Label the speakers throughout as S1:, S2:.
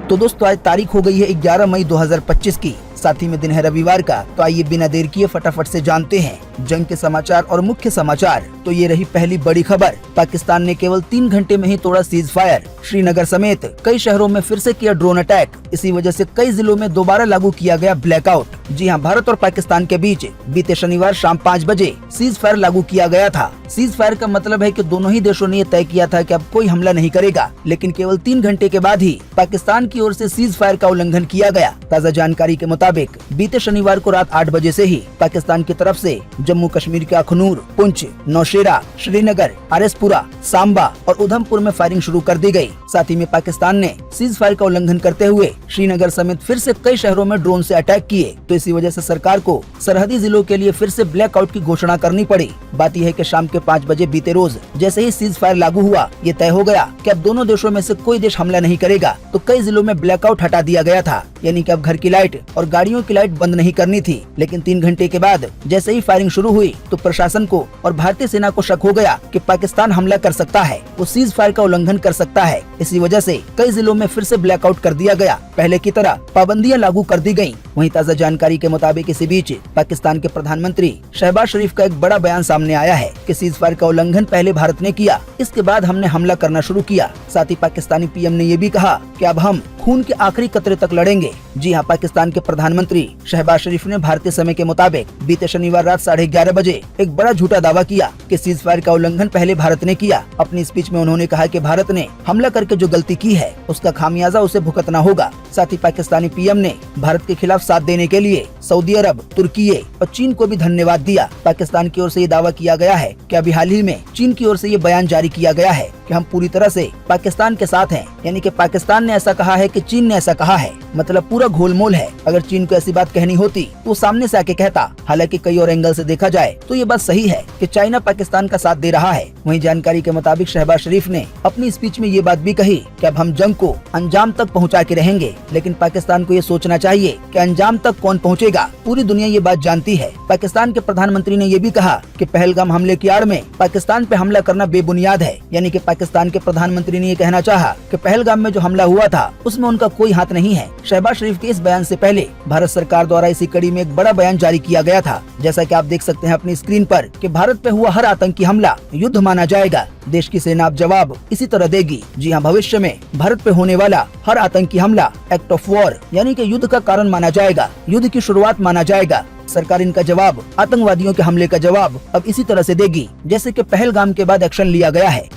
S1: तो दोस्तों आज तारीख हो गई है 11 मई 2025 की, साथ ही में दिन है रविवार का। तो आइए बिना देर किए फटाफट से जानते हैं जंग के समाचार और मुख्य समाचार। तो ये रही पहली बड़ी खबर, पाकिस्तान ने केवल 3 घंटे में ही तोड़ा सीज फायर। श्रीनगर समेत कई शहरों में फिर से किया ड्रोन अटैक। इसी वजह से कई जिलों में दोबारा लागू किया गया ब्लैकआउट। जी हां, भारत और पाकिस्तान के बीच बीते शनिवार शाम 5 बजे सीज फायर लागू किया गया था। सीज फायर का मतलब है कि दोनों ही देशों ने ये तय किया था कि अब कोई हमला नहीं करेगा, लेकिन केवल 3 घंटे के बाद ही पाकिस्तान की ओर से सीज फायर का उल्लंघन किया गया। ताज़ा जानकारी के मुताबिक बीते शनिवार को रात 8 बजे से ही पाकिस्तान की तरफ से जम्मू कश्मीर के अखनूर, पुंछ, नौशेरा, श्रीनगर, आरएसपुरा, सांबा और उधमपुर में फायरिंग शुरू कर दी गई। साथ ही में पाकिस्तान ने सीज फायर का उल्लंघन करते हुए श्रीनगर समेत फिर से कई शहरों में ड्रोन से अटैक किए। तो इसी वजह से सरकार को सरहदी जिलों के लिए फिर से ब्लैकआउट की घोषणा करनी पड़ी। बात यह है कि शाम के 5 बजे बीते रोज जैसे ही सीज फायर लागू हुआ, ये तय हो गया कि अब दोनों देशों में से कोई देश हमला नहीं करेगा। तो कई जिलों में ब्लैकआउट हटा दिया गया था, यानी कि अब घर की लाइट और गाड़ियों की लाइट बंद नहीं करनी थी। लेकिन 3 घंटे के बाद जैसे ही फायरिंग शुरू हुई तो प्रशासन को और भारतीय सेना को शक हो गया कि पाकिस्तान हमला कर सकता है, वो सीज फायर का उल्लंघन कर सकता है। इसी वजह से कई जिलों में फिर से ब्लैकआउट कर दिया गया। पहले की तरह पाबंदियां लागू कर दी गयी। वहीं ताज़ा जानकारी के मुताबिक इसी बीच पाकिस्तान के प्रधानमंत्री शहबाज शरीफ का एक बड़ा बयान सामने आया है कि सीज फायर का उल्लंघन पहले भारत ने किया, इसके बाद हमने हमला करना शुरू किया। साथ ही पाकिस्तानी पीएम ने ये भी कहा कि अब हम खून के आखिरी कतरे तक लड़ेंगे। जी हां, पाकिस्तान के प्रधानमंत्री शहबाज शरीफ ने भारतीय समय के मुताबिक बीते शनिवार रात 11:30 बजे एक बड़ा झूठा दावा किया कि सीज फायर का उल्लंघन पहले भारत ने किया। अपनी स्पीच में उन्होंने कहा कि भारत ने हमला करके जो गलती की है उसका खामियाजा उसे भुगतना होगा। साथ ही पाकिस्तानी पीएम ने भारत के खिलाफ साथ देने के लिए सऊदी अरब, तुर्की और चीन को भी धन्यवाद दिया। पाकिस्तान की ओर से ये दावा किया गया है कि अभी हाल ही में चीन की ओर से ये बयान जारी किया गया है कि हम पूरी तरह से पाकिस्तान के साथ हैं, यानी कि पाकिस्तान ने ऐसा कहा है कि चीन ने ऐसा कहा है, मतलब पूरा घोलमोल है। अगर चीन को ऐसी बात कहनी होती तो वो सामने से आके कहता। हालांकि कई और एंगल से देखा जाए तो ये बात सही है कि चाइना पाकिस्तान का साथ दे रहा है। वहीं जानकारी के मुताबिक शहबाज शरीफ ने अपनी स्पीच में ये बात भी कही कि अब हम जंग को अंजाम तक पहुंचा के रहेंगे, लेकिन पाकिस्तान को ये सोचना चाहिए कि अंजाम तक कौन पहुंचेगा। पूरी दुनिया ये बात जानती है। पाकिस्तान के प्रधानमंत्री ने ये भी कहा कि पहलगाम हमले की आड़ में पाकिस्तान पे हमला करना बेबुनियाद है, यानी कि पाकिस्तान के प्रधानमंत्री ने ये कहना चाहा कि पहलगाम में जो हमला हुआ था उसमें उनका कोई हाथ नहीं है। शहबाज शरीफ के इस बयान से पहले भारत सरकार द्वारा इसी कड़ी में एक बड़ा बयान जारी किया गया था। जैसा कि आप देख सकते हैं अपनी स्क्रीन पर कि भारत पे हुआ हर आतंकी हमला युद्ध माना जाएगा, देश की सेना अब जवाब इसी तरह देगी। जी हां, भविष्य में भारत पे होने वाला हर आतंकी हमला एक्ट ऑफ वॉर यानी कि युद्ध का कारण माना जाएगा, युद्ध की शुरुआत माना जाएगा। सरकार इनका जवाब, आतंकवादियों के हमले का जवाब अब इसी तरह से देगी जैसे कि पहलगाम के बाद एक्शन लिया गया है।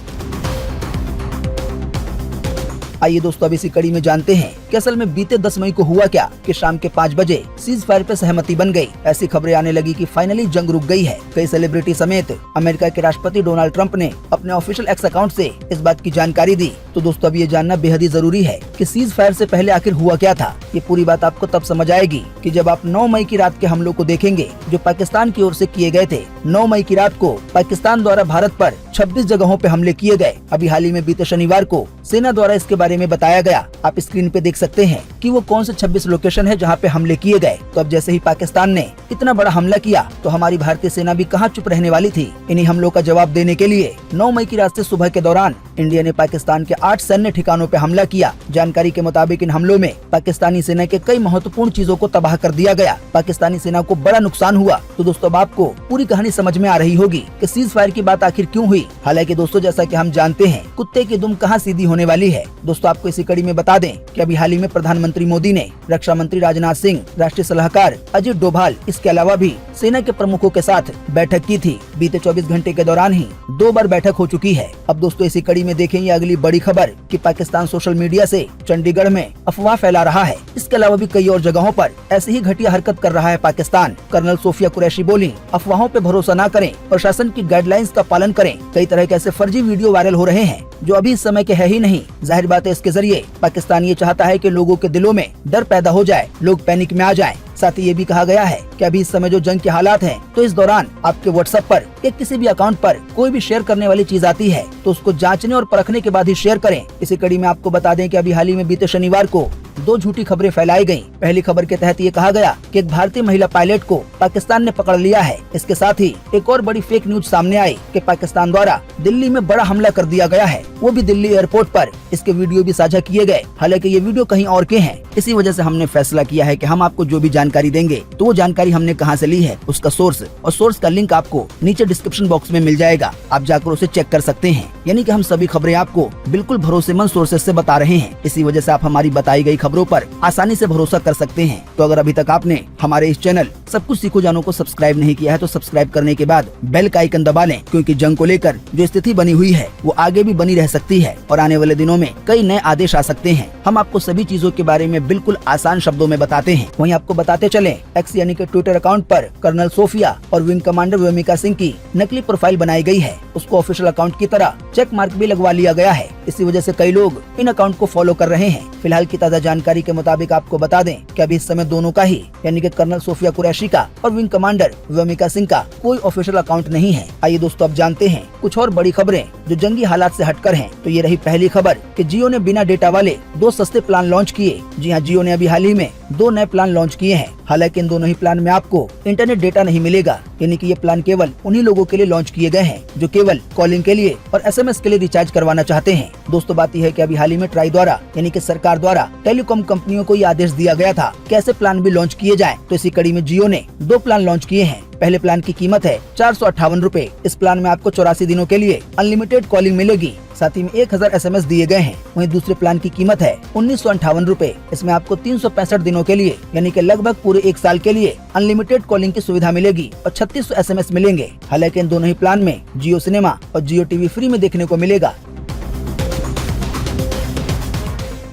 S1: आइए दोस्तों अब इसी कड़ी में जानते हैं कि असल में बीते 10 मई को हुआ क्या कि शाम के 5 बजे सीज फायर पे सहमति बन गई। ऐसी खबरें आने लगी कि फाइनली जंग रुक गई है। कई सेलिब्रिटी समेत अमेरिका के राष्ट्रपति डोनाल्ड ट्रंप ने अपने ऑफिशियल एक्स अकाउंट से इस बात की जानकारी दी। तो दोस्तों अब ये जानना बेहद ही जरूरी है कि सीज फायर से पहले आखिर हुआ क्या था। ये पूरी बात आपको तब समझ आएगी कि जब आप 9 मई की रात के हमलों को देखेंगे जो पाकिस्तान की ओर से किए गए थे। 9 मई की रात को पाकिस्तान द्वारा भारत पर 26 जगहों पे हमले किए गए। अभी हाल ही में बीते शनिवार को सेना द्वारा इसके बारे में बताया गया। आप स्क्रीन पे देख सकते हैं कि वो कौन से 26 लोकेशन है जहाँ पे हमले किए गए। तो अब जैसे ही पाकिस्तान ने इतना बड़ा हमला किया तो हमारी भारतीय सेना भी कहाँ चुप रहने वाली थी। इन्हीं हमलों का जवाब देने के लिए 9 मई की रात से सुबह के दौरान इंडिया ने पाकिस्तान के 8 सैन्य ठिकानों पे हमला किया। जानकारी के मुताबिक इन हमलों में पाकिस्तानी सेना के कई महत्वपूर्ण चीजों को तबाह कर दिया गया। पाकिस्तानी सेना को बड़ा नुकसान हुआ। तो दोस्तों अब आपको पूरी कहानी समझ में आ रही होगी कि सीज फायर की बात आखिर क्यों हुई। हालांकि दोस्तों जैसा कि हम जानते हैं कुत्ते की दुम कहाँ सीधी होने वाली है। दोस्तों आपको इसी कड़ी में बता दें कि अभी हाल ही में प्रधानमंत्री मोदी ने रक्षा मंत्री राजनाथ सिंह, राष्ट्रीय सलाहकार अजित डोभाल, इसके अलावा भी सेना के प्रमुखों के साथ बैठक की थी। बीते 24 घंटे के दौरान ही 2 बार बैठक हो चुकी है। अब दोस्तों इसी कड़ी में देखेंगे अगली बड़ी खबर कि पाकिस्तान सोशल मीडिया से चंडीगढ़ में अफवाह फैला रहा है। इसके अलावा भी कई और जगहों पर ऐसी ही घटिया हरकत कर रहा है पाकिस्तान। कर्नल सोफिया कुरैशी बोली, अफवाहों पे भरोसा न करें, प्रशासन की गाइडलाइंस का पालन करें। कई तरह के ऐसे फर्जी वीडियो वायरल हो रहे हैं जो अभी इस समय के है ही नहीं। जाहिर बात है इसके जरिए पाकिस्तान ये चाहता है कि लोगों के दिलों में डर पैदा हो जाए, लोग पैनिक में आ जाएं। साथ ही ये भी कहा गया है कि अभी इस समय जो जंग के हालात हैं तो इस दौरान आपके व्हाट्सएप पर या किसी भी अकाउंट पर कोई भी शेयर करने वाली चीज आती है तो उसको जांचने और परखने के बाद ही शेयर करें। इसी कड़ी में आपको बता दें कि अभी हाल ही में बीते शनिवार को दो झूठी खबरें फैलाई गयी। पहली खबर के तहत ये कहा गया कि एक भारतीय महिला पायलट को पाकिस्तान ने पकड़ लिया है। इसके साथ ही एक और बड़ी फेक न्यूज सामने आई कि पाकिस्तान द्वारा दिल्ली में बड़ा हमला कर दिया गया है, वो भी दिल्ली एयरपोर्ट पर। इसके वीडियो भी साझा किए गए, हालांकि ये वीडियो कहीं और के हैं। इसी वजह से हमने फैसला किया है कि हम आपको जो भी जानकारी देंगे तो वो जानकारी हमने कहां से ली है, उसका सोर्स और सोर्स का लिंक आपको नीचे डिस्क्रिप्शन बॉक्स में मिल जाएगा। आप जाकर उसे चेक कर सकते हैं। यानी कि हम सभी खबरें आपको बिल्कुल भरोसेमंद सोर्सेज से बता रहे हैं। इसी वजह से आप हमारी बताई गई खबरों पर आसानी से भरोसा कर सकते हैं। तो अगर अभी तक आपने हमारे इस चैनल सब कुछ सीखो जानो को सब्सक्राइब नहीं किया है तो सब्सक्राइब करने के बाद बेल का आइकन दबा लें, क्योंकि जंग को लेकर जो स्थिति बनी हुई है वो आगे भी बनी रह सकती है और आने वाले दिनों में कई नए आदेश आ सकते हैं। हम आपको सभी चीजों के बारे में बिल्कुल आसान शब्दों में बताते हैं। वहीं आपको बताते चले, एक्स यानी कि ट्विटर अकाउंट पर कर्नल सोफिया और विंग कमांडर व्योमिका सिंह की नकली प्रोफाइल बनाई गई है। उसको ऑफिशियल अकाउंट की तरह चेक मार्क भी लगवा लिया गया है। इसी वजह से कई लोग इन अकाउंट को फॉलो कर रहे हैं। फिलहाल की ताजा जानकारी के मुताबिक आपको बता दें कि अभी इस समय दोनों का ही यानी कि कर्नल सोफिया कुरैशी का और विंग कमांडर व्योमिका सिंह का कोई ऑफिशियल अकाउंट नहीं है। आइए दोस्तों अब जानते हैं कुछ और बड़ी खबरें जो जंगी हालात से हटकर हैं। तो ये रही पहली खबर कि जियो ने बिना डेटा वाले 2 सस्ते प्लान लॉन्च किए। जी हाँ, जियो ने अभी हाल ही में 2 नए प्लान लॉन्च किए हैं। हालांकि इन दोनों ही प्लान में आपको इंटरनेट डेटा नहीं मिलेगा, यानी कि ये प्लान केवल उन्हीं लोगों के लिए लॉन्च किए गए हैं जो केवल कॉलिंग के लिए और एसएमएस के लिए रिचार्ज करवाना चाहते हैं। दोस्तों बात यह है कि अभी हाल ही में ट्राई द्वारा यानी कि सरकार द्वारा टेलीकॉम कंपनियों को ये आदेश दिया गया था कि ऐसे प्लान भी लॉन्च किए जाएं। तो इसी कड़ी में जियो ने 2 प्लान लॉन्च किए हैं। पहले प्लान की कीमत है 458 रूपए। इस प्लान में आपको 84 दिनों के लिए अनलिमिटेड कॉलिंग मिलेगी, साथ ही में 1000 एसएमएस दिए गए हैं। वहीं दूसरे प्लान की कीमत है 1958 रूपए। इसमें आपको 365 दिनों के लिए यानी कि लगभग पूरे 1 साल के लिए अनलिमिटेड कॉलिंग की सुविधा मिलेगी और 3600 एसएमएस मिलेंगे। हालांकि इन दोनों ही प्लान में जियो सिनेमा और जियो टीवी फ्री में देखने को मिलेगा।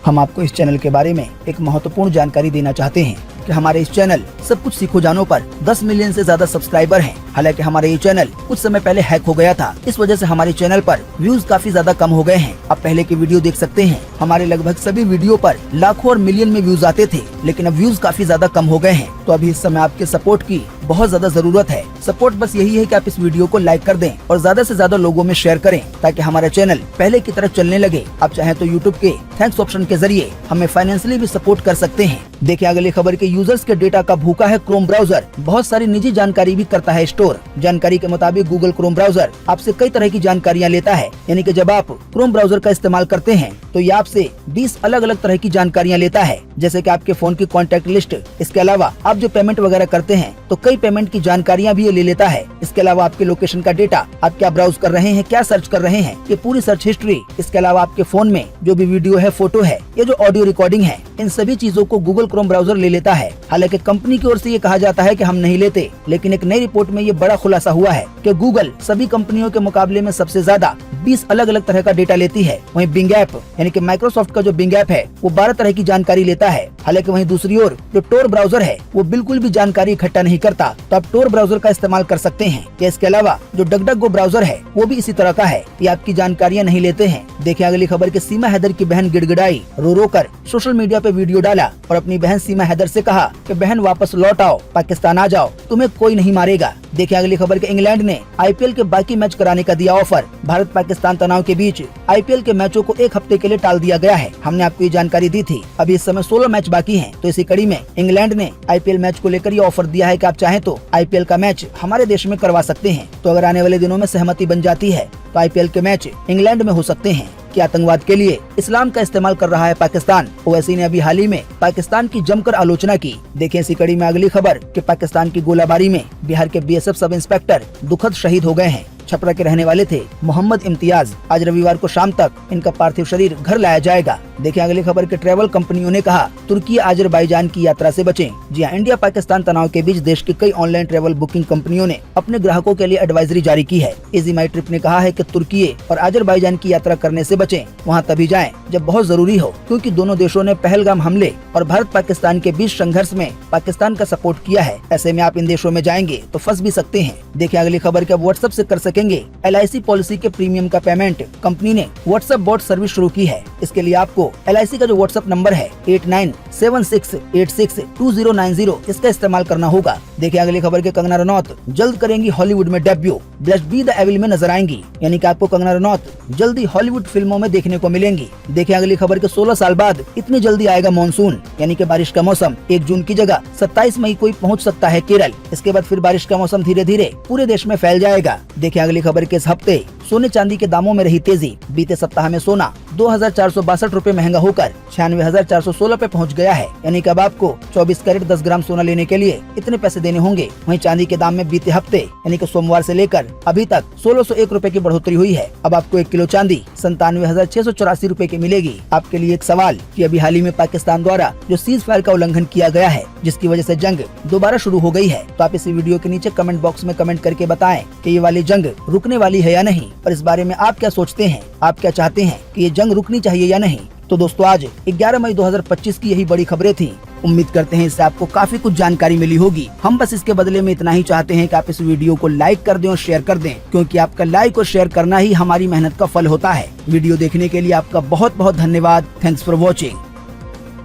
S1: हम आपको इस चैनल के बारे में एक महत्वपूर्ण जानकारी देना चाहते हैं कि हमारे इस चैनल सब कुछ सीखो जानो पर 10 मिलियन से ज्यादा सब्सक्राइबर हैं। हालांकि हमारा ये चैनल कुछ समय पहले हैक हो गया था। इस वजह से हमारे चैनल पर व्यूज काफी ज्यादा कम हो गए हैं। आप पहले की वीडियो देख सकते हैं, हमारे लगभग सभी वीडियो पर लाखों और मिलियन में व्यूज आते थे, लेकिन अब व्यूज काफी ज्यादा कम हो गए हैं। तो अभी इस समय आपके सपोर्ट की बहुत ज्यादा जरूरत है। सपोर्ट बस यही है कि आप इस वीडियो को लाइक कर दें और ज्यादा से ज्यादा लोगों में शेयर करें, ताकि हमारा चैनल पहले की तरह चलने लगे। आप चाहें तो यूट्यूब के थैंक्स ऑप्शन के जरिए हमें फाइनेंशियली भी सपोर्ट कर सकते हैं। देखिए अगली खबर के यूजर्स के डेटा का भूखा है क्रोम ब्राउजर। बहुत सारी निजी जानकारी भी करता है स्टोर। जानकारी के मुताबिक गूगल क्रोम ब्राउजर आपसे कई तरह की जानकारियां लेता है। यानी कि जब आप क्रोम ब्राउजर का इस्तेमाल करते हैं तो ये आपसे 20 अलग अलग तरह की जानकारियां लेता है, जैसे कि आपके फोन की कॉन्टैक्ट लिस्ट। इसके अलावा आप जो पेमेंट वगैरह करते हैं तो कई पेमेंट की जानकारियां भी ये ले लेता है। इसके अलावा आपके लोकेशन का डेटा, आप क्या ब्राउज कर रहे हैं, क्या सर्च कर रहे हैं, ये पूरी सर्च हिस्ट्री। इसके अलावा आपके फोन में जो भी वीडियो है, फोटो है, ये जो ऑडियो रिकॉर्डिंग है, इन सभी चीजों को गूगल क्रोम ब्राउजर ले लेता है। हालांकि कंपनी की ओर से ये कहा जाता है कि हम नहीं लेते, लेकिन एक नई रिपोर्ट में ये बड़ा खुलासा हुआ है कि गूगल सभी कंपनियों के मुकाबले में सबसे ज्यादा 20 अलग अलग तरह का डेटा लेती है। वहीं बिंग ऐप यानी कि माइक्रोसॉफ्ट का जो बिंग ऐप है वो 12 तरह की जानकारी लेता है। हालांकि वहीं दूसरी ओर जो टोर ब्राउजर है वो बिल्कुल भी जानकारी इकट्ठा नहीं करता, तो आप टोर ब्राउजर का इस्तेमाल कर सकते हैं। या इसके अलावा जो डगडगो ब्राउजर है वो भी इसी तरह का है, ये आपकी जानकारियां नहीं लेते हैं। देखिए अगली खबर के सीमा हैदर की बहन गिड़गिड़ाई, रो रो कर सोशल मीडिया पे वीडियो डाला और अपनी बहन सीमा हैदर से कहा कि बहन वापस लौट आओ, पाकिस्तान आ जाओ, तुम्हें कोई नहीं मारेगा। देखिए अगली खबर के इंग्लैंड ने आईपीएल के बाकी मैच कराने का दिया ऑफर। भारत पाकिस्तान तनाव के बीच आईपीएल के मैचों को 1 हफ्ते के लिए टाल दिया गया है। हमने आपको ये जानकारी दी थी। अभी इस समय 16 मैच बाकी हैं। तो इसी कड़ी में इंग्लैंड ने आईपीएल मैच को लेकर ये ऑफर दिया है कि आप चाहें तो आईपीएल का मैच हमारे देश में करवा सकते हैं। तो अगर आने वाले दिनों में सहमति बन जाती है तो आईपीएल के मैच इंग्लैंड में हो सकते हैं। कि आतंकवाद के लिए इस्लाम का इस्तेमाल कर रहा है पाकिस्तान। ओवैसी ने अभी हाल ही में पाकिस्तान की जमकर आलोचना की। देखें इसी कड़ी में अगली खबर कि पाकिस्तान की गोलाबारी में बिहार के बीएसएफ सब इंस्पेक्टर दुखद शहीद हो गए हैं। छपरा के रहने वाले थे मोहम्मद इम्तियाज। आज रविवार को शाम तक इनका पार्थिव शरीर घर लाया जाएगा। देखिए अगली खबर के ट्रैवल कंपनियों ने कहा तुर्की अजरबैजान की यात्रा से बचें। जी हाँ, इंडिया पाकिस्तान तनाव के बीच देश की कई ऑनलाइन ट्रैवल बुकिंग कंपनियों ने अपने ग्राहकों के लिए एडवाइजरी जारी की है। इजी माई ट्रिप ने कहा है कि तुर्की और अजरबैजान की यात्रा करने से बचें, वहाँ तभी जाएं जब बहुत जरूरी हो, क्योंकि दोनों देशों ने पहलगाम हमले और भारत पाकिस्तान के बीच संघर्ष में पाकिस्तान का सपोर्ट किया है। ऐसे में आप इन देशों में जाएंगे तो फंस भी सकते हैं। देखिए अगली खबर के व्हाट्सएप से कर सकेंगे। LIC पॉलिसी के प्रीमियम का पेमेंट कंपनी ने व्हाट्सएप बॉट सर्विस शुरू की है। इसके लिए आपको LIC का जो व्हाट्सएप नंबर है 8976862090 इसका इस्तेमाल करना होगा। देखिए अगली खबर के कंगना रनौत जल्द करेंगी हॉलीवुड में debut, blessed be the evil में नजर आएंगी। यानी कि आपको कंगना रनौत जल्दी हॉलीवुड फिल्मों में देखने को मिलेंगी। देखिए अगली खबर के 16 साल बाद इतनी जल्दी आएगा मानसून, यानी कि बारिश का मौसम 1 जून की जगह 27 मई को पहुंच सकता है केरल। इसके बाद फिर बारिश का मौसम धीरे धीरे पूरे देश में फैल जाएगा। देखिए अगली खबर के इस हफ्ते सोने चांदी के दामों में रही तेजी। बीते सप्ताह में सोना 2462 रूपए महंगा होकर 96,416 पे पहुंच गया है। यानी कि अब आपको 24 कैरेट 10 ग्राम सोना लेने के लिए इतने पैसे देने होंगे। वहीं चांदी के दाम में बीते हफ्ते यानी कि सोमवार से लेकर अभी तक 1601 रूपए की बढ़ोतरी हुई है। अब आपको 1 किलो चांदी 97,684 रूपए की मिलेगी। आपके लिए एक सवाल कि अभी हाल ही में पाकिस्तान द्वारा जो सीज फायर का उल्लंघन किया गया है, जिसकी वजह से जंग दोबारा शुरू हो गई है, तो आप इस वीडियो के नीचे कमेंट बॉक्स में कमेंट करके बताएं कि ये वाली जंग रुकने वाली है या नहीं, और इस बारे में आप क्या सोचते हैं, आप क्या चाहते हैं कि ये जंग रुकनी चाहिए या नहीं। तो दोस्तों आज 11 मई 2025 की यही बड़ी खबरें थी। उम्मीद करते हैं इससे आपको काफी कुछ जानकारी मिली होगी। हम बस इसके बदले में इतना ही चाहते हैं कि आप इस वीडियो को लाइक कर दें और शेयर कर दें, क्योंकि आपका लाइक और शेयर करना ही हमारी मेहनत का फल होता है। वीडियो देखने के लिए आपका बहुत बहुत धन्यवाद। Thanks for watching.